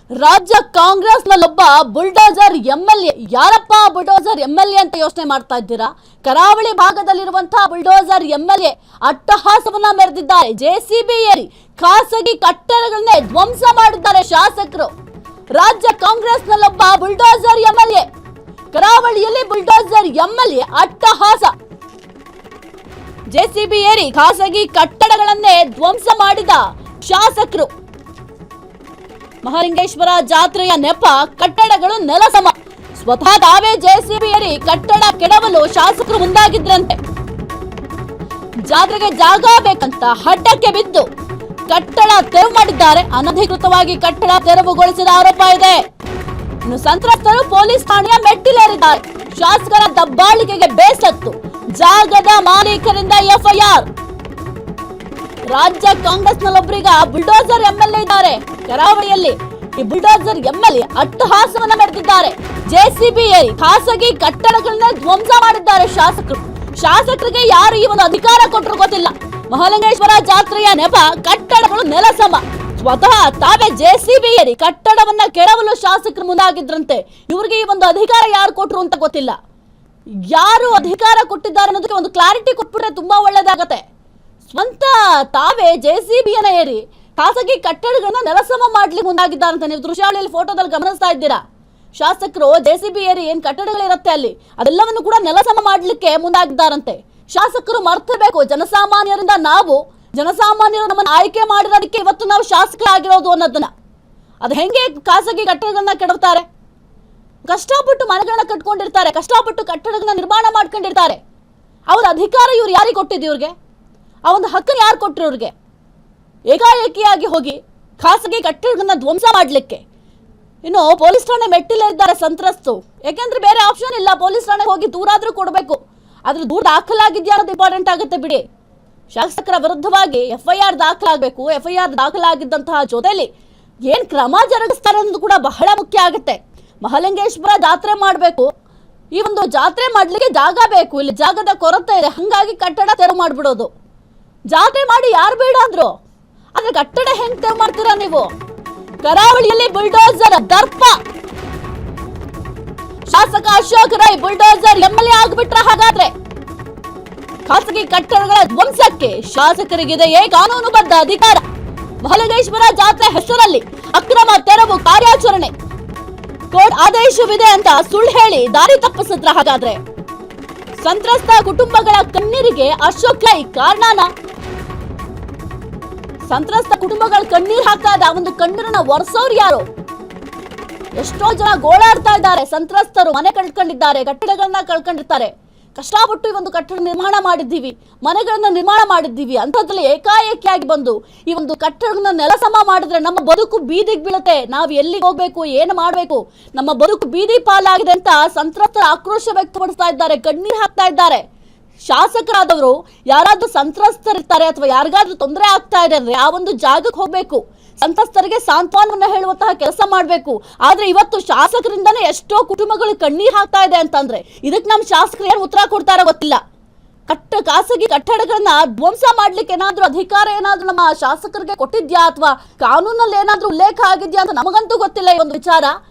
ರಾಜ್ಯ ಕಾಂಗ್ರೆಸ್ನಲ್ಲೊಬ್ಬ bulldozer MLA. ಯಾರಪ್ಪ bulldozer MLA ಅಂತ ಯೋಚನೆ ಮಾಡ್ತಾ ಇದ್ದೀರಾ? ಕರಾವಳಿ ಭಾಗದಲ್ಲಿರುವಂತಹ ಬುಲ್ಡೋಜರ್ ಎಂಎಲ್ಎ ಅಟ್ಟಹಾಸವನ್ನ ಮೆರೆದಿದ್ದಾರೆ. ಜೆಸಿಬಿ ಏರಿ ಖಾಸಗಿ ಕಟ್ಟಡಗಳನ್ನೇ ಧ್ವಂಸ ಮಾಡಿದ್ದಾರೆ ಶಾಸಕರು. ರಾಜ್ಯ ಕಾಂಗ್ರೆಸ್ನಲ್ಲೊಬ್ಬ ಬುಲ್ಡೋಜರ್ ಎಂಎಲ್ಎ, ಕರಾವಳಿಯಲ್ಲಿ ಬುಲ್ಡೋಜರ್ ಎಂಎಲ್ಎ ಅಟ್ಟಹಾಸ. ಜೆಸಿಬಿ ಏರಿ ಖಾಸಗಿ ಕಟ್ಟಡಗಳನ್ನೇ ಧ್ವಂಸ ಮಾಡಿದ ಶಾಸಕರು. ಮಹಾಲಿಂಗೇಶ್ವರ ಜಾತ್ರೆಯ ನೆಪ ಕಟ್ಟಡಗಳು ನೆಲಸಮ. ಸ್ವತಃ ತಾವೇ ಜೆಸಿಬಿ ಏರಿ ಕಟ್ಟಡ ಕೆಡವಲು ಶಾಸಕರು ಮುಂದಾಗಿದ್ರಂತೆ. ಜಾತ್ರೆಗೆ ಜಾಗ ಬೇಕಂತ ಹಠಕ್ಕೆ ಬಿದ್ದು ಕಟ್ಟಡ ತೆರವು ಮಾಡಿದ್ದಾರೆ. ಅನಧಿಕೃತವಾಗಿ ಕಟ್ಟಡ ತೆರವುಗೊಳಿಸಿದ ಆರೋಪ ಇದೆ. ಇನ್ನು ಸಂತ್ರಸ್ತರು ಪೊಲೀಸ್ ಠಾಣೆಯ ಮೆಟ್ಟಿಲೇರಿದ್ದಾರೆ. ಶಾಸಕರ ದಬ್ಬಾಳಿಕೆಗೆ ಬೇಸತ್ತು ಜಾಗದ ಮಾಲೀಕರಿಂದ ಎಫ್ಐಆರ್. ರಾಜ್ಯ ಕಾಂಗ್ರೆಸ್ನಲ್ಲೊಬ್ಬರೀಗ ಬುಲ್ಡೋಜರ್ ಎಂಎಲ್ಎ ಇದ್ದಾರೆ ಕರಾವಳಿಯಲ್ಲಿ. ಈ ಬುಲ್ಡೋಜರ್ ಎಂಎಲ್ಎ ಅಟ್ಟಹಾಸವನ್ನ ಮೆರೆದಿದ್ದಾರೆ. ಜೆಸಿಬಿ ಏರಿ ಖಾಸಗಿ ಕಟ್ಟಡಗಳನ್ನ ಧ್ವಂಸ ಮಾಡಿದ್ದಾರೆ ಶಾಸಕರು. ಶಾಸಕರಿಗೆ ಯಾರು ಈ ಒಂದು ಅಧಿಕಾರ ಕೊಟ್ಟರು ಗೊತ್ತಿಲ್ಲ. ಮಹಾಲಿಂಗೇಶ್ವರ ಜಾತ್ರೆಯ ನೆಪ ಕಟ್ಟಡಗಳು ನೆಲಸಮ. ಸ್ವತಃ ತಾವೇ ಜೆಸಿಬಿ ಏರಿ ಕಟ್ಟಡವನ್ನ ಕೆಡವಲು ಶಾಸಕರು ಮುಂದಾಗಿದ್ರಂತೆ. ಇವ್ರಿಗೆ ಈ ಒಂದು ಅಧಿಕಾರ ಯಾರು ಕೊಟ್ಟರು ಅಂತ ಗೊತ್ತಿಲ್ಲ. ಯಾರು ಅಧಿಕಾರ ಕೊಟ್ಟಿದ್ದಾರೆ ಅನ್ನೋದಕ್ಕೆ ಒಂದು ಕ್ಲಾರಿಟಿ ಕೊಟ್ಬಿಟ್ರೆ ತುಂಬಾ ಒಳ್ಳೇದಾಗತ್ತೆ. ಸ್ವಂತ ತಾವೇ ಜೆಸಿಬಿಯನ್ನ ಏರಿ ಖಾಸಗಿ ಕಟ್ಟಡಗಳನ್ನ ನೆಲಸಮ ಮಾಡ್ಲಿಕ್ಕೆ ಮುಂದಾಗಿದ್ದಾರಂತೆ. ನೀವು ದೃಶ್ಯಾವಳಿಯಲ್ಲಿ ಫೋಟೋದಲ್ಲಿ ಗಮನಿಸ್ತಾ ಇದ್ದೀರಾ. ಶಾಸಕರು ಜೆಸಿಬಿ ಏರಿ ಏನ್ ಕಟ್ಟಡಗಳಿರುತ್ತೆ ಅಲ್ಲಿ ಅದೆಲ್ಲವನ್ನು ಕೂಡ ನೆಲಸಮ ಮಾಡ್ಲಿಕ್ಕೆ ಮುಂದಾಗಿದ್ದಾರಂತೆ. ಶಾಸಕರು ಮರ್ತಬೇಕು, ಜನಸಾಮಾನ್ಯರಿಂದ ಜನಸಾಮಾನ್ಯರು ನಮ್ಮನ್ನು ಆಯ್ಕೆ ಮಾಡಿರೋದಕ್ಕೆ ಇವತ್ತು ನಾವು ಶಾಸಕರಾಗಿರೋದು ಅನ್ನೋದನ್ನ. ಅದು ಹೆಂಗೆ ಖಾಸಗಿ ಕಟ್ಟಡಗಳನ್ನ ಕೆಡವ್ತಾರೆ? ಕಷ್ಟಪಟ್ಟು ಮನೆಗಳನ್ನ ಕಟ್ಕೊಂಡಿರ್ತಾರೆ, ಕಷ್ಟಪಟ್ಟು ಕಟ್ಟಡಗಳನ್ನ ನಿರ್ಮಾಣ ಮಾಡ್ಕೊಂಡಿರ್ತಾರೆ. ಅವ್ರ ಅಧಿಕಾರ ಇವ್ರು ಯಾರಿಗೆ ಕೊಟ್ಟಿದ್ದು? ಇವ್ರಿಗೆ ಆ ಒಂದು ಹಕ್ಕನ್ನು ಯಾರು ಕೊಟ್ಟರು? ಇವ್ರಿಗೆ ಏಕಾಏಕಿಯಾಗಿ ಹೋಗಿ ಖಾಸಗಿ ಕಟ್ಟಡಗಳನ್ನ ಧ್ವಂಸ ಮಾಡ್ಲಿಕ್ಕೆ. ಇನ್ನು ಪೊಲೀಸ್ ಠಾಣೆ ಮೆಟ್ಟಿಲಿದ್ದಾರೆ ಸಂತ್ರಸ್ತು. ಯಾಕೆಂದ್ರೆ ಬೇರೆ ಆಪ್ಷನ್ ಇಲ್ಲ. ಪೊಲೀಸ್ ಠಾಣೆಗೆ ಹೋಗಿ ದೂರಾದ್ರೂ ಕೊಡಬೇಕು. ಆದ್ರೆ ದೂರ ದಾಖಲಾಗಿದ್ಯಾ ಅನ್ನೋದು ಇಂಪಾರ್ಟೆಂಟ್ ಆಗುತ್ತೆ ಬಿಡಿ. ಶಾಸಕರ ವಿರುದ್ಧವಾಗಿ ಎಫ್ಐಆರ್ ದಾಖಲಾಗಬೇಕು. ಎಫ್ಐಆರ್ ದಾಖಲಾಗಿದ್ದಂತಹ ಜೊತೆಲಿ ಏನ್ ಕ್ರಮ ಜರುಗಿಸ್ತಾರೆ ಅನ್ನೋದು ಕೂಡ ಬಹಳ ಮುಖ್ಯ ಆಗುತ್ತೆ. ಮಹಾಲಿಂಗೇಶ್ವರ ಜಾತ್ರೆ ಮಾಡಬೇಕು. ಈ ಒಂದು ಜಾತ್ರೆ ಮಾಡ್ಲಿಕ್ಕೆ ಜಾಗ ಬೇಕು. ಇಲ್ಲಿ ಜಾಗದ ಕೊರತೆ ಇದೆ, ಹಂಗಾಗಿ ಕಟ್ಟಡ ತೆರವು ಮಾಡ್ಬಿಡೋದು. ಜಾತ್ರೆ ಮಾಡಿ ಯಾರು ಬೇಡ ಅಂದ್ರು, ಆದ್ರೆ ಕಟ್ಟಡ ಹೆಂಗ್ ತೆರವು ಮಾಡ್ತೀರಾ ನೀವು? ಕರಾವಳಿಯಲ್ಲಿ ಬುಲ್ಡೋಜರ್ ದರ್ಪ. ಶಾಸಕ ಅಶೋಕ್ ರೈ ಬುಲ್ಡೋಜರ್ ಎಂಎಲ್ಎ ಆಗ್ಬಿಟ್ರ? ಹಾಗಾದ್ರೆ ಖಾಸಗಿ ಕಟ್ಟಡಗಳ ಧ್ವಂಸಕ್ಕೆ ಶಾಸಕರಿಗಿದೆಯೇ ಕಾನೂನುಬದ್ಧ ಅಧಿಕಾರ? ಮಹಾಲಿಂಗೇಶ್ವರ ಜಾತ್ರೆ ಹೆಸರಲ್ಲಿ ಅಕ್ರಮ ತೆರವು ಕಾರ್ಯಾಚರಣೆ, ಕೋರ್ಟ್ ಆದೇಶವಿದೆ ಅಂತ ಸುಳ್ಳು ಹೇಳಿ ದಾರಿ ತಪ್ಪಿಸಿದ್ರ? ಹಾಗಾದ್ರೆ ಸಂತ್ರಸ್ತ ಕುಟುಂಬಗಳ ಕಣ್ಣೀರಿಗೆ ಅಶೋಕ್ ರೈ ಕಾರಣನ? ಸಂತ್ರಸ್ತ ಕುಟುಂಬಗಳ ಕಣ್ಣೀರ್ ಹಾಕ್ತಾ ಇದ್ದ ಒಂದು ಕಣ್ಣೀರನ್ನ ಒರೆಸೋರು ಯಾರು? ಎಷ್ಟೋ ಜನ ಗೋಳಾಡ್ತಾ ಇದ್ದಾರೆ. ಸಂತ್ರಸ್ತರು ಮನೆ ಕಳ್ಕೊಂಡಿದ್ದಾರೆ, ಕಟ್ಟಡಗಳನ್ನ ಕಳ್ಕೊಂಡಿರ್ತಾರೆ. ಕಷ್ಟಪಟ್ಟು ಈ ಒಂದು ಕಟ್ಟಡ ನಿರ್ಮಾಣ ಮಾಡಿದ್ದೀವಿ, ಮನೆಗಳನ್ನ ನಿರ್ಮಾಣ ಮಾಡಿದ್ದೀವಿ ಅಂಥದ್ರಲ್ಲಿ ಏಕಾಏಕಿಯಾಗಿ ಬಂದು ಈ ಒಂದು ಕಟ್ಟಡಗಳನ್ನ ನೆಲಸಮ ಮಾಡಿದ್ರೆ ನಮ್ಮ ಬದುಕು ಬೀದಿಗೆ ಬೀಳುತ್ತೆ. ನಾವು ಎಲ್ಲಿಗೆ ಹೋಗ್ಬೇಕು, ಏನು ಮಾಡಬೇಕು, ನಮ್ಮ ಬದುಕು ಬೀದಿ ಪಾಲಾಗಿದೆ ಅಂತ ಸಂತ್ರಸ್ತರ ಆಕ್ರೋಶ ವ್ಯಕ್ತಪಡಿಸ್ತಾ ಇದ್ದಾರೆ, ಕಣ್ಣೀರ್ ಹಾಕ್ತಾ ಇದ್ದಾರೆ. ಶಾಸಕರಾದವರು ಯಾರಾದ್ರೂ ಸಂತ್ರಸ್ತರಿರ್ತಾರೆ ಅಥವಾ ಯಾರಿಗಾದ್ರೂ ತೊಂದರೆ ಆಗ್ತಾ ಇದೆ ಅಂದ್ರೆ ಆ ಒಂದು ಜಾಗಕ್ಕೆ ಹೋಗ್ಬೇಕು, ಸಂತ್ರಸ್ತರಿಗೆ ಸಾಂತ್ವನವನ್ನ ಹೇಳುವಂತಹ ಕೆಲಸ ಮಾಡ್ಬೇಕು. ಆದ್ರೆ ಇವತ್ತು ಶಾಸಕರಿಂದಾನೇ ಎಷ್ಟೋ ಕುಟುಂಬಗಳು ಕಣ್ಣೀರ್ ಹಾಕ್ತಾ ಇದೆ ಅಂತಂದ್ರೆ ಇದಕ್ಕೆ ನಮ್ಮ ಶಾಸಕರು ಏನು ಉತ್ತರ ಕೊಡ್ತಾರೋ ಗೊತ್ತಿಲ್ಲ. ಖಾಸಗಿ ಕಟ್ಟಡಗಳನ್ನ ಧ್ವಂಸ ಮಾಡ್ಲಿಕ್ಕೆ ಏನಾದ್ರೂ ಅಧಿಕಾರ ಏನಾದ್ರೂ ನಮ್ಮ ಶಾಸಕರಿಗೆ ಕೊಟ್ಟಿದ್ಯಾ ಅಥವಾ ಕಾನೂನಲ್ಲಿ ಏನಾದ್ರೂ ಉಲ್ಲೇಖ ಆಗಿದ್ಯಾ ಅಂತ ನಮಗಂತೂ ಗೊತ್ತಿಲ್ಲ. ಈ ಒಂದು ವಿಚಾರ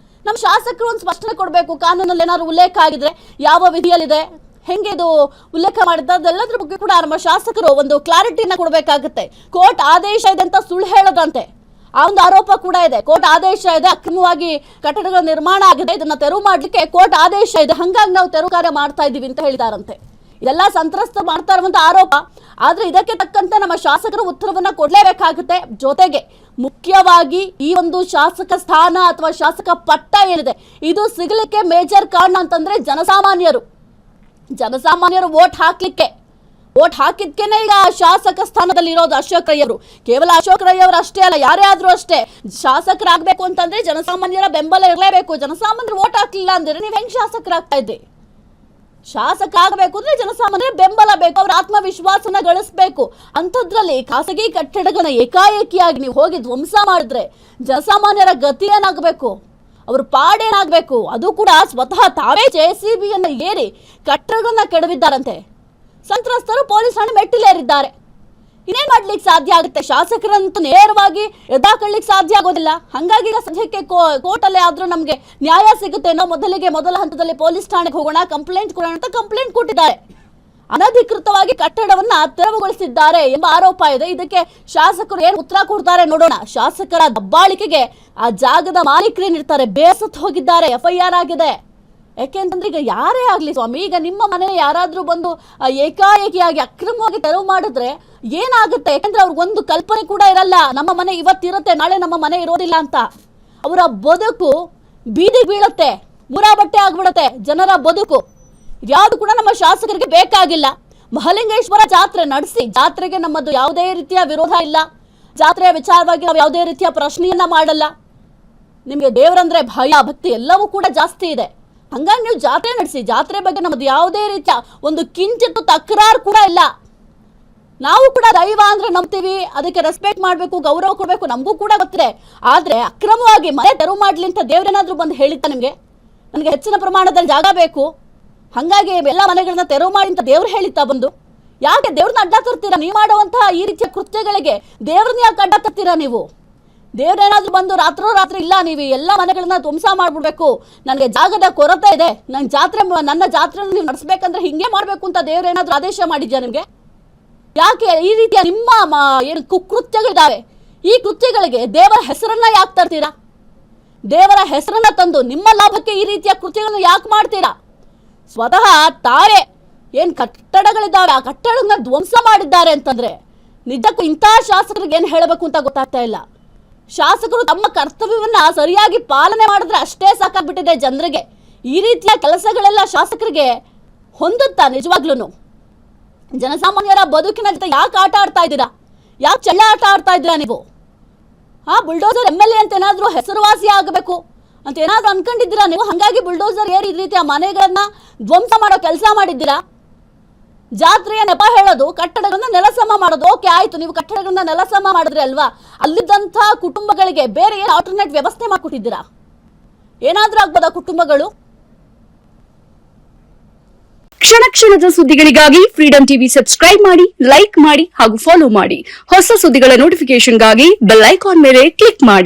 ನಮ್ಮ ಶಾಸಕರು ಒಂದು ಸ್ಪಷ್ಟನೆ ಕೊಡ್ಬೇಕು. ಕಾನೂನಲ್ಲಿ ಏನಾದ್ರು ಉಲ್ಲೇಖ ಆಗಿದ್ರೆ ಯಾವ ವಿಧಿಯಲ್ಲಿದೆ, ಹೆಂಗೆ ಇದು ಉಲ್ಲೇಖ ಮಾಡಿದ್ದ, ಅದೆಲ್ಲದ್ರ ಬಗ್ಗೆ ಕೂಡ ನಮ್ಮ ಶಾಸಕರು ಒಂದು ಕ್ಲಾರಿಟಿನ ಕೊಡಬೇಕಾಗುತ್ತೆ. ಕೋರ್ಟ್ ಆದೇಶ ಇದೆ ಅಂತ ಸುಳ್ಳು ಹೇಳೋದಂತೆ ಆ ಒಂದು ಆರೋಪ ಕೂಡ ಇದೆ. ಕೋರ್ಟ್ ಆದೇಶ ಇದೆ, ಅಕ್ರಮವಾಗಿ ಕಟ್ಟಡಗಳ ನಿರ್ಮಾಣ ಆಗಿದೆ, ಇದನ್ನ ತೆರವು ಮಾಡ್ಲಿಕ್ಕೆ ಕೋರ್ಟ್ ಆದೇಶ ಇದೆ, ಹಂಗಾಗಿ ನಾವು ತೆರವು ಕಾರ್ಯ ಮಾಡ್ತಾ ಇದೀವಿ ಅಂತ ಹೇಳಿದಾರಂತೆ. ಇದೆಲ್ಲ ಸಂತ್ರಸ್ತ ಮಾಡ್ತಾ ಇರುವಂತ ಆರೋಪ. ಆದ್ರೆ ಇದಕ್ಕೆ ತಕ್ಕಂತೆ ನಮ್ಮ ಶಾಸಕರು ಉತ್ತರವನ್ನ ಕೊಡ್ಲೇಬೇಕಾಗುತ್ತೆ. ಜೊತೆಗೆ ಮುಖ್ಯವಾಗಿ ಈ ಒಂದು ಶಾಸಕ ಸ್ಥಾನ ಅಥವಾ ಶಾಸಕ ಪಟ್ಟ ಏನಿದೆ ಇದು ಸಿಗಲಿಕ್ಕೆ ಮೇಜರ್ ಕಾರಣ ಅಂತಂದ್ರೆ ಜನಸಾಮಾನ್ಯರು ವೋಟ್ ಹಾಕಿದ್ಕೇನೆ ಈಗ ಶಾಸಕ ಸ್ಥಾನದಲ್ಲಿ ಇರೋದು ಅಶೋಕ್ ರೈ ಅವರು. ಕೇವಲ ಅಶೋಕ್ ರೈ ಅವರು ಅಷ್ಟೇ ಅಲ್ಲ, ಯಾರೇ ಆದ್ರೂ ಅಷ್ಟೇ. ಶಾಸಕರಾಗಬೇಕು ಅಂತಂದ್ರೆ ಜನಸಾಮಾನ್ಯರ ಬೆಂಬಲ ಇರಲೇಬೇಕು. ಜನಸಾಮಾನ್ಯರು ವೋಟ್ ಹಾಕ್ಲಿಲ್ಲ ಅಂದ್ರೆ ನೀವು ಹೆಂಗ್ ಶಾಸಕರಾಗ್ತಾ ಇದ್ರಿ? ಶಾಸಕ ಆಗಬೇಕು ಅಂದ್ರೆ ಜನಸಾಮಾನ್ಯರ ಬೆಂಬಲ ಬೇಕು, ಅವ್ರ ಆತ್ಮವಿಶ್ವಾಸನ ಗಳಿಸ್ಬೇಕು. ಅಂಥದ್ರಲ್ಲಿ ಖಾಸಗಿ ಕಟ್ಟಡಗಳನ್ನ ಏಕಾಏಕಿಯಾಗಿ ನೀವು ಹೋಗಿ ಧ್ವಂಸ ಮಾಡಿದ್ರೆ ಜನಸಾಮಾನ್ಯರ ಗತಿ ಏನಾಗಬೇಕು, ಅವ್ರ ಪಾಡೇನಾಗಬೇಕು? ಅದು ಕೂಡ ಸ್ವತಃ ತಾವೇ ಜೆಸಿಬಿಯನ್ನ ಏರಿ ಕಟ್ಟಡಗಳನ್ನ ಕೆಡವಿದ್ದಾರಂತೆ. ಸಂತ್ರಸ್ತರು ಪೊಲೀಸ್ ಠಾಣೆ ಮೆಟ್ಟಿಲೇರಿದ್ದಾರೆ. ಇನ್ನೇನ್ ಮಾಡ್ಲಿಕ್ಕೆ ಸಾಧ್ಯ ಆಗುತ್ತೆ? ಶಾಸಕರಂತೂ ನೇರವಾಗಿ ಎದಾಕೊಳ್ಳಿಕ್ ಸಾಧ್ಯ ಆಗೋದಿಲ್ಲ. ಹಂಗಾಗಿ ಈಗ ಸದ್ಯಕ್ಕೆ ಕೋರ್ಟ್ ಅಲ್ಲೇ ಆದ್ರೂ ನಮ್ಗೆ ನ್ಯಾಯ ಸಿಗುತ್ತೆ ಅನ್ನೋ ಮೊದಲ ಹಂತದಲ್ಲಿ ಪೊಲೀಸ್ ಠಾಣೆಗೆ ಹೋಗೋಣ, ಕಂಪ್ಲೇಂಟ್ ಕೊಡೋಣ ಅಂತ ಕಂಪ್ಲೇಂಟ್ ಕೊಟ್ಟಿದ್ದಾರೆ. ಅನಧಿಕೃತವಾಗಿ ಕಟ್ಟಡವನ್ನ ತೆರವುಗೊಳಿಸಿದ್ದಾರೆ ಎಂಬ ಆರೋಪ ಇದೆ. ಇದಕ್ಕೆ ಶಾಸಕರು ಏನು ಉತ್ತರ ಕೊಡ್ತಾರೆ ನೋಡೋಣ. ಶಾಸಕರ ದಬ್ಬಾಳಿಕೆಗೆ ಆ ಜಾಗದ ಮಾಲೀಕರೇನಿರ್ತಾರೆ ಬೇಸತ್ತು ಹೋಗಿದ್ದಾರೆ. FIR ಆಗಿದೆ. ಯಾಕೆಂತಂದ್ರೆ ಈಗ ಯಾರೇ ಆಗ್ಲಿ ಸ್ವಾಮಿ, ಈಗ ನಿಮ್ಮ ಮನೆ ಯಾರಾದ್ರೂ ಬಂದು ಏಕಾಏಕಿಯಾಗಿ ಅಕ್ರಮವಾಗಿ ತೆರವು ಮಾಡಿದ್ರೆ ಏನಾಗುತ್ತೆ? ಯಾಕಂದ್ರೆ ಅವ್ರಿಗೊಂದು ಕಲ್ಪನೆ ಕೂಡ ಇರಲ್ಲ, ನಮ್ಮ ಮನೆ ಇವತ್ತಿರುತ್ತೆ ನಾಳೆ ನಮ್ಮ ಮನೆ ಇರೋದಿಲ್ಲ ಅಂತ. ಅವರ ಬದುಕು ಬೀದಿ ಬೀಳುತ್ತೆ, ಮುರಾ ಬಟ್ಟೆ ಆಗ್ಬಿಡುತ್ತೆ ಜನರ ಬದುಕು. ಯಾವುದು ಕೂಡ ನಮ್ಮ ಶಾಸಕರಿಗೆ ಬೇಕಾಗಿಲ್ಲ. ಮಹಾಲಿಂಗೇಶ್ವರ ಜಾತ್ರೆ ನಡೆಸಿ, ಜಾತ್ರೆಗೆ ನಮ್ಮದು ಯಾವುದೇ ರೀತಿಯ ವಿರೋಧ ಇಲ್ಲ. ಜಾತ್ರೆಯ ವಿಚಾರವಾಗಿ ನಾವು ಯಾವುದೇ ರೀತಿಯ ಪ್ರಶ್ನೆಯನ್ನ ಮಾಡಲ್ಲ. ನಿಮಗೆ ದೇವರಂದ್ರೆ ಭಯ ಭಕ್ತಿ ಎಲ್ಲವೂ ಕೂಡ ಜಾಸ್ತಿ ಇದೆ. ಹಂಗಾಗಿ ನೀವು ಜಾತ್ರೆ ನಡೆಸಿ, ಜಾತ್ರೆ ಬಗ್ಗೆ ನಮ್ಮದು ಯಾವುದೇ ರೀತಿಯ ಒಂದು ಕಿಂಚಿತ್ತು ತಕರಾರು ಕೂಡ ಇಲ್ಲ. ನಾವು ಕೂಡ ದೈವ ಅಂದ್ರೆ ನಂಬ್ತೀವಿ, ಅದಕ್ಕೆ ರೆಸ್ಪೆಕ್ಟ್ ಮಾಡಬೇಕು, ಗೌರವ ಕೊಡಬೇಕು, ನಮಗೂ ಕೂಡ ಗೊತ್ತಿದೆ. ಆದ್ರೆ ಅಕ್ರಮವಾಗಿ ಮನೆ ತೆರವು ಮಾಡ್ಲಿ ಅಂತ ದೇವ್ರೇನಾದ್ರೂ ಬಂದು ಹೇಳಿತ್ತ ನಿಮ್ಗೆ? ನನಗೆ ಹೆಚ್ಚಿನ ಪ್ರಮಾಣದಲ್ಲಿ ಜಾಗ ಬೇಕು, ಹಂಗಾಗಿ ಎಲ್ಲ ಮನೆಗಳನ್ನ ತೆರವು ಮಾಡಿ ಅಂತ ದೇವ್ರು ಹೇಳಿತ್ತಾ ಬಂದು? ಯಾಕೆ ದೇವ್ರನ್ನ ಅಡ್ಡ ತರ್ತೀರಾ? ನೀವು ಮಾಡುವಂತಹ ಈ ರೀತಿಯ ಕೃತ್ಯಗಳಿಗೆ ದೇವ್ರನ್ನ ಯಾಕೆ ಅಡ್ಡ ತರ್ತೀರಾ ನೀವು? ದೇವ್ರೇನಾದ್ರೂ ಬಂದು ರಾತ್ರಿ ಇಲ್ಲ ನೀವು ಎಲ್ಲ ಮನೆಗಳನ್ನ ಧ್ವಂಸ ಮಾಡ್ಬಿಡ್ಬೇಕು, ನನಗೆ ಜಾಗದ ಕೊರತೆ ಇದೆ, ನನ್ನ ಜಾತ್ರೆ ನೀವು ನಡೆಸ್ಬೇಕಂದ್ರೆ ಹಿಂಗೆ ಮಾಡ್ಬೇಕು ಅಂತ ದೇವ್ರೇನಾದ್ರೂ ಆದೇಶ ಮಾಡಿದ್ಯಾ ನಿಮ್ಗೆ? ಯಾಕೆ ಈ ರೀತಿಯ ನಿಮ್ಮ ಏನು ಕುಕೃತ್ಯಗಳಿದ್ದಾವೆ, ಈ ಕೃತ್ಯಗಳಿಗೆ ದೇವರ ಹೆಸರನ್ನ ಯಾಕೆ ತರ್ತೀರಾ? ದೇವರ ಹೆಸರನ್ನ ತಂದು ನಿಮ್ಮ ಲಾಭಕ್ಕೆ ಈ ರೀತಿಯ ಕೃತ್ಯಗಳನ್ನು ಯಾಕೆ ಮಾಡ್ತೀರಾ? ಸ್ವತಃ ತಾವೇ ಏನ್ ಕಟ್ಟಡಗಳಿದ್ದಾವೆ ಆ ಕಟ್ಟಡಗಳನ್ನ ಧ್ವಂಸ ಮಾಡಿದ್ದಾರೆ ಅಂತಂದ್ರೆ ನಿಜಕ್ಕೂ ಇಂತಹ ಶಾಸಕರಿಗೆ ಏನ್ ಹೇಳಬೇಕು ಅಂತ ಗೊತ್ತಾಗ್ತಾ ಇಲ್ಲ. ಶಾಸಕರು ತಮ್ಮ ಕರ್ತವ್ಯವನ್ನ ಸರಿಯಾಗಿ ಪಾಲನೆ ಮಾಡಿದ್ರೆ ಅಷ್ಟೇ ಸಾಕಾಗ್ಬಿಟ್ಟಿದೆ ಜನರಿಗೆ. ಈ ರೀತಿಯ ಕೆಲಸಗಳೆಲ್ಲ ಶಾಸಕರಿಗೆ ಹೊಂದುತ್ತಾ? ನಿಜವಾಗ್ಲೂ ಜನಸಾಮಾನ್ಯರ ಬದುಕಿನ ಜೊತೆ ಯಾಕೆ ಆಟ ಆಡ್ತಾ ಇದ್ದೀರಾ? ಯಾಕೆ ಚೆಲ್ಲ ಆಟ ಆಡ್ತಾ ಇದ್ದೀರಾ ನೀವು? ಬುಲ್ಡೋಸರ್ MLA ಅಂತ ಏನಾದ್ರೂ ಹೆಸರುವಾಸಿ ಆಗಬೇಕು ಅಂತ ಏನಾದ್ರೂ ಅನ್ಕೊಂಡಿದ್ದೀರಾ ನೀವು? ಹಂಗಾಗಿ ಬುಲ್ಡೋಸರ್ ಏರಿ ಈ ರೀತಿಯ ಮನೆಗಳನ್ನ ಧ್ವಂಸ ಮಾಡೋ ಕೆಲಸ ಮಾಡಿದ್ದೀರಾ. ಜಾತ್ರೆಯ ನೆಪ ಹೇಳೋದು, ಕಟ್ಟಡಗಳನ್ನ ನೆಲಸಮ ಮಾಡೋದು. ಓಕೆ ಆಯ್ತು, ನೀವು ಕಟ್ಟಡಗಳನ್ನ ನೆಲಸಮ ಮಾಡಿದ್ರಿ ಅಲ್ವಾ, ಅಲ್ಲಿದ್ದಂಥ ಕುಟುಂಬಗಳಿಗೆ ಬೇರೆ ಏನು ಆಲ್ಟರ್ನೇಟ್ ವ್ಯವಸ್ಥೆ ಮಾಡಿಕೊಟ್ಟಿದ್ದೀರಾ? ಏನಾದ್ರೂ ಆಗ್ಬೋದಾ ಕುಟುಂಬಗಳು? ಕ್ಷಣ ಕ್ಷಣದ ಸುದ್ದಿಗಳಿಗಾಗಿ ಫ್ರೀಡಂ ಟಿವಿ ಸಬ್ಸ್ಕ್ರೈಬ್ ಮಾಡಿ, ಲೈಕ್ ಮಾಡಿ ಹಾಗೂ ಫಾಲೋ ಮಾಡಿ. ಹೊಸ ಸುದ್ದಿಗಳ ನೋಟಿಫಿಕೇಶನ್ಗಾಗಿ ಬೆಲ್ ಐಕಾನ್ ಮೇಲೆ ಕ್ಲಿಕ್ ಮಾಡಿ.